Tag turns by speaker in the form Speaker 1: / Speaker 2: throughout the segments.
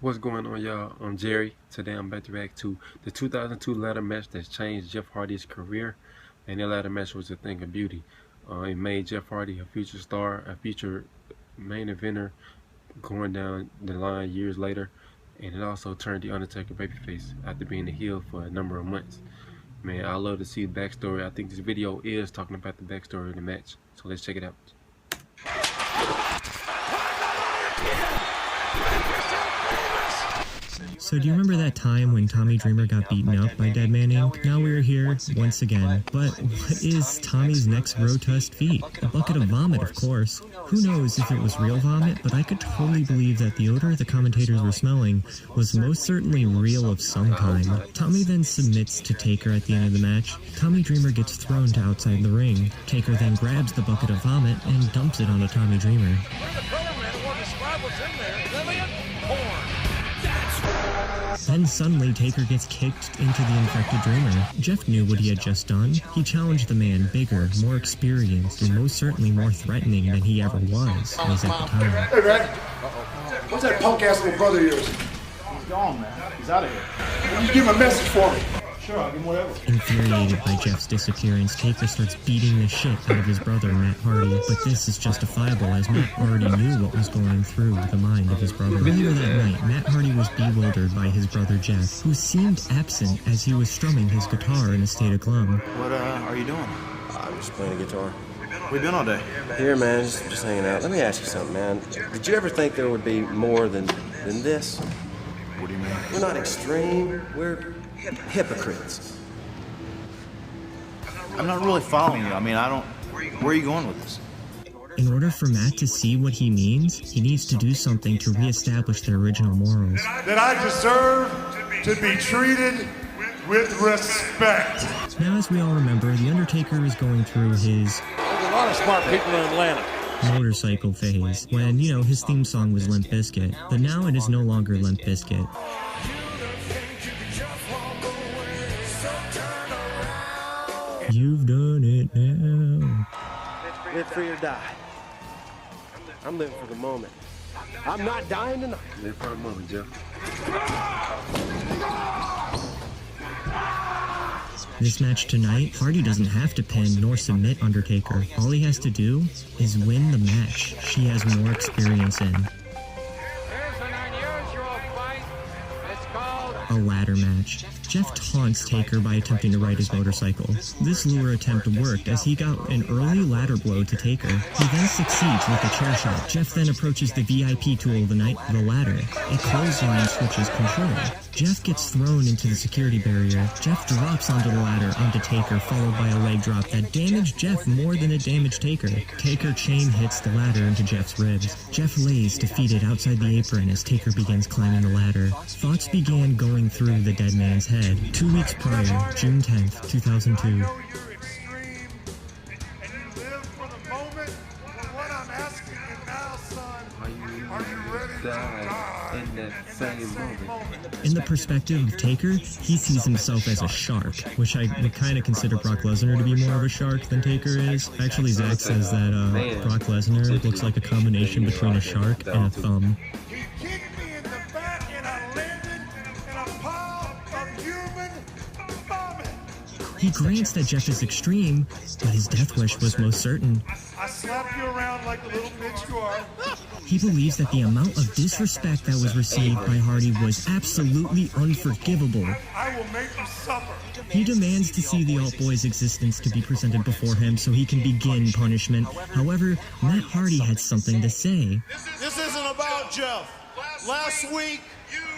Speaker 1: What's going on, y'all? I'm Jerry. Today I'm back to react to the 2002 ladder match that's changed Jeff Hardy's career. And that ladder match was a thing of beauty. It made Jeff Hardy a future star, a future main eventer going down the line years later. And it also turned The Undertaker babyface after being a heel for a number of months. Man, I love to see the backstory. I think this video is talking about the backstory of the match. So let's check it out.
Speaker 2: So do you remember that time when Tommy Dreamer got beaten up by Dead Man Inc? Now we're here once again. But what is Tommy's next grotesque feat? A bucket of vomit, of course. Who knows if it was real vomit, but I could totally believe that the odor the commentators were smelling was most certainly real of some kind. Tommy then submits to Taker at the end of the match. Tommy Dreamer gets thrown to outside the ring. Taker then grabs the bucket of vomit and dumps it onto Tommy Dreamer. Then suddenly Taker gets kicked into the infected Dreamer. Jeff knew what he had just done. He challenged the man bigger, more experienced, and most certainly more threatening than he ever was at the time.
Speaker 3: Hey, Red. What's that punk-ass little brother of yours?
Speaker 4: He's gone, man. He's out of here.
Speaker 3: Can you give him a message for me?
Speaker 4: Sure, I'll give him whatever.
Speaker 2: Infuriated by Jeff's disappearance, Taker starts beating the shit out of his brother, Matt Hardy. But this is justifiable, as Matt already knew what was going through the mind of his brother. Earlier that night, Matt Hardy was bewildered by his brother Jeff, who seemed absent as he was strumming his guitar in a state of glum.
Speaker 4: What are you doing?
Speaker 5: I'm just playing a guitar.
Speaker 4: Where you been all day?
Speaker 5: Here, man, just hanging out. Let me ask you something, man. Did you ever think there would be more than this?
Speaker 4: What do you mean?
Speaker 5: We're not extreme. We're hypocrites.
Speaker 4: I'm not really following you. I mean, I don't... Where are you going with this?
Speaker 2: In order for Matt to see what he means, he needs to do something to reestablish their original morals.
Speaker 3: That I deserve to be treated with respect.
Speaker 2: Now, as we all remember, The Undertaker is going through his
Speaker 6: There's a lot of smart people in Atlanta.
Speaker 2: motorcycle phase when, his theme song was Limp Bizkit. But now it is no longer Limp Bizkit. You've done it now.
Speaker 5: Live free or die. I'm living for the moment. I'm not dying tonight.
Speaker 1: Live for a moment, Jeff.
Speaker 2: This match tonight, Hardy doesn't have to pin nor submit Undertaker. All he has to do is win the match she has more experience in.
Speaker 7: Here's an unusual fight. It's called
Speaker 2: A ladder match. Jeff taunts Taker by attempting to ride his motorcycle. This lure attempt worked as he got an early ladder blow to Taker. He then succeeds with a chair shot. Jeff then approaches the VIP tool of the night, the ladder. A clothesline switches control. Jeff gets thrown into the security barrier. Jeff drops onto the ladder onto Taker, followed by a leg drop that damaged Jeff more than it damaged Taker. Taker chain hits the ladder into Jeff's ribs. Jeff lays defeated outside the apron as Taker begins climbing the ladder. Thoughts began going through the dead man's head. 2 weeks prior, June 10th, 2002.
Speaker 3: You're extreme, and you live for the moment. But what I'm asking you now, son, are you ready to die
Speaker 1: in that same moment?
Speaker 2: In the perspective of Taker, he sees himself as a shark, which I would kind of consider Brock Lesnar to be more of a shark than Taker is. Actually, Zach says that Brock Lesnar looks like a combination between a shark and a thumb.
Speaker 3: He kicked me in the back, and I landed in a pile of human vomit.
Speaker 2: He grants that Jeff is extreme, but his death wish was most certain.
Speaker 3: I slap you around like the little bitch you are.
Speaker 2: He believes that the amount of disrespect that was received by Hardy was absolutely unforgivable.
Speaker 3: I will make you suffer.
Speaker 2: He demands to see the Alt Boy's existence to be presented before him so he can begin punishment. However, Matt Hardy had something to say.
Speaker 8: This isn't about Jeff. Last week,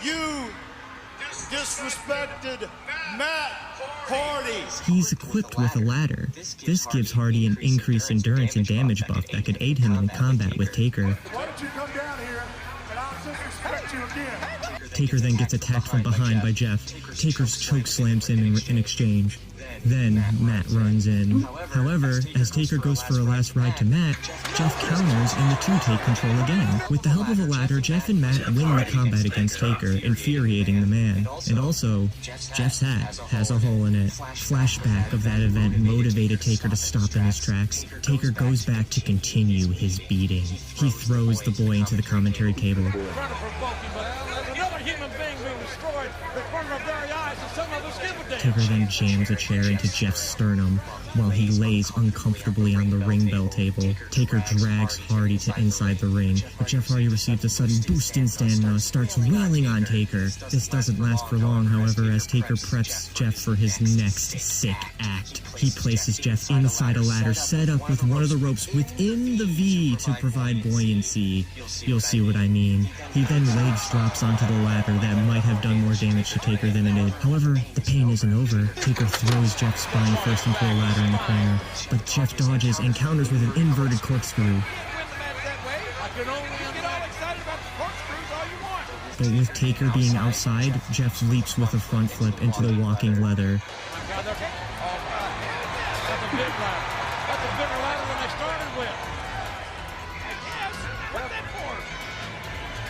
Speaker 8: you disrespected Matt Hardy.
Speaker 2: He's equipped with a ladder. This gives Hardy an increased endurance and damage buff that could aid him in combat with Taker.
Speaker 3: Why don't you come down here and I'll disrespect you again?
Speaker 2: Taker then gets attacked from behind by Jeff. Taker's choke slams him in exchange. Then Matt runs in. However, as Taker goes for a last ride to Matt, Jeff counters and the two take control again. With the help of a ladder, Jeff and Matt win the combat against Taker, infuriating the man. And also, Jeff's hat has a hole in it. Flashback of that event motivated Taker to stop in his tracks. Taker goes back to continue his beating. He throws the boy into the commentary table.
Speaker 6: thought-provoking, but there's another human being being destroyed in front of our very eyes, and some of us give a damn.
Speaker 2: Taker then jams a chair into Jeff's sternum while he lays uncomfortably on the ring bell table. Taker drags Hardy to inside the ring, but Jeff Hardy receives a sudden boost in stamina, starts wailing on Taker. This doesn't last for long, however, as Taker preps Jeff for his next sick act. He places Jeff inside a ladder set up with one of the ropes within the V to provide buoyancy. You'll see what I mean. He then legs drops onto the ladder that might have done more damage to Taker than it did. However, the pain isn't over. Taker throws Jeff's spine first into a ladder in the corner, but Jeff dodges and counters with an inverted corkscrew. But with Taker being outside, Jeff leaps with a front flip into the walking leather.
Speaker 6: That's a big ladder. That's a bigger ladder than I started with. What's that for?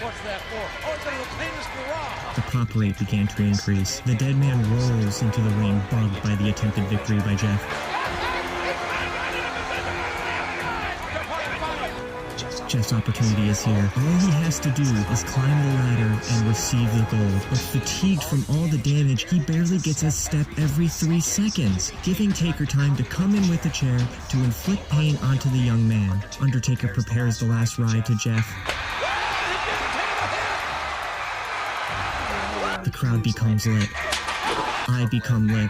Speaker 6: What's that for? Oh, it's going to retain this garage.
Speaker 2: The pop rate began to increase. The dead man rolls into the ring, bugged by the attempted victory by Jeff. Jeff's opportunity is here. All he has to do is climb the ladder and receive the gold. But fatigued from all the damage, he barely gets a step every 3 seconds, giving Taker time to come in with the chair to inflict pain onto the young man. Undertaker prepares the last ride to Jeff. The crowd becomes lit. I become lit.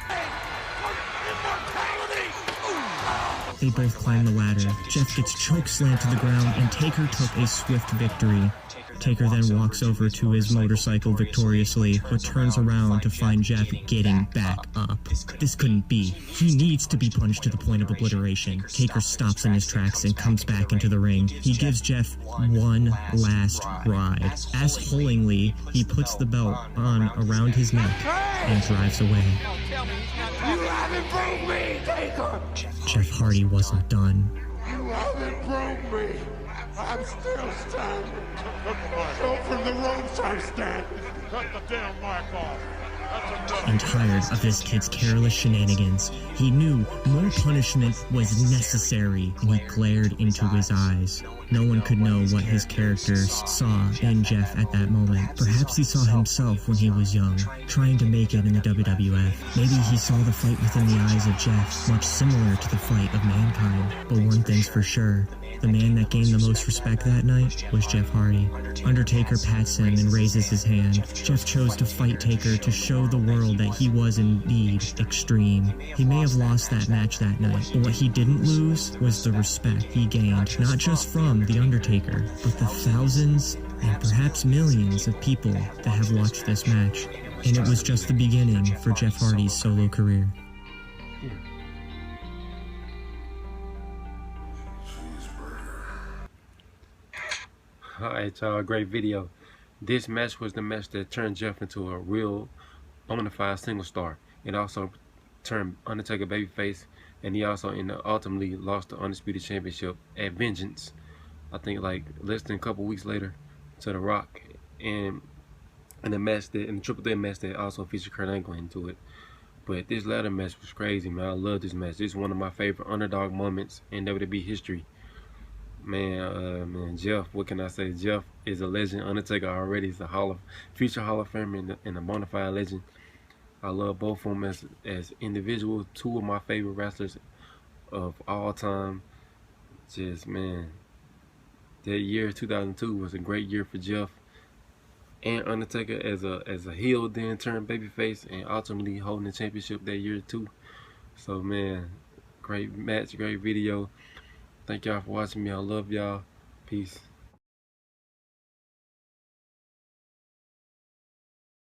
Speaker 2: They both climb the ladder. Jeff gets chokeslammed to the ground, and Taker took a swift victory. Taker then walks over to his motorcycle victoriously, but turns around to find Jeff getting back up. This couldn't be. He needs to be punched to the point of obliteration. Taker stops in his tracks and comes back into the ring. He gives Jeff one last ride. Assholingly, he puts the belt on around his neck and drives away.
Speaker 3: You haven't broke me, Taker!
Speaker 2: Jeff Hardy wasn't done.
Speaker 3: You haven't broke me! I'm still standing! Go from the ropes, I'm standing!
Speaker 6: Cut the damn mic off. That's enough.
Speaker 2: And tired of this kid's careless shenanigans, he knew more punishment was necessary, and he glared into his eyes. No one could know what his characters saw in Jeff at that moment. Perhaps he saw himself when he was young, trying to make it in the WWF. Maybe he saw the fight within the eyes of Jeff, much similar to the fight of Mankind. But one thing's for sure, the man that gained the most respect that night was Jeff Hardy. Undertaker pats him and raises his hand. Jeff chose to fight Taker to show the world that he was indeed extreme. He may have lost that match that night, but what he didn't lose was the respect he gained, not just from The Undertaker, but the thousands and perhaps millions of people that have watched this match. And it was just the beginning for Jeff Hardy's solo career.
Speaker 1: Alright, y'all, great video. This match was the match that turned Jeff into a real bona fide single star. It also turned Undertaker babyface, and he also ultimately lost the Undisputed Championship at Vengeance, I think like less than a couple weeks later, to The Rock. And in the Triple Threat match that also featured Kurt Angle into it. But this ladder match was crazy, man. I love this match. This is one of my favorite underdog moments in WWE history. Man, Jeff, what can I say? Jeff is a legend. Undertaker already is a future Hall of Famer and a bona fide legend. I love both of them as individuals. Two of my favorite wrestlers of all time. Just, man, that year 2002 was a great year for Jeff and Undertaker as a heel, then turned babyface, and ultimately holding the championship that year too. So, man, great match, great video. Thank y'all for watching me. I love y'all. Peace.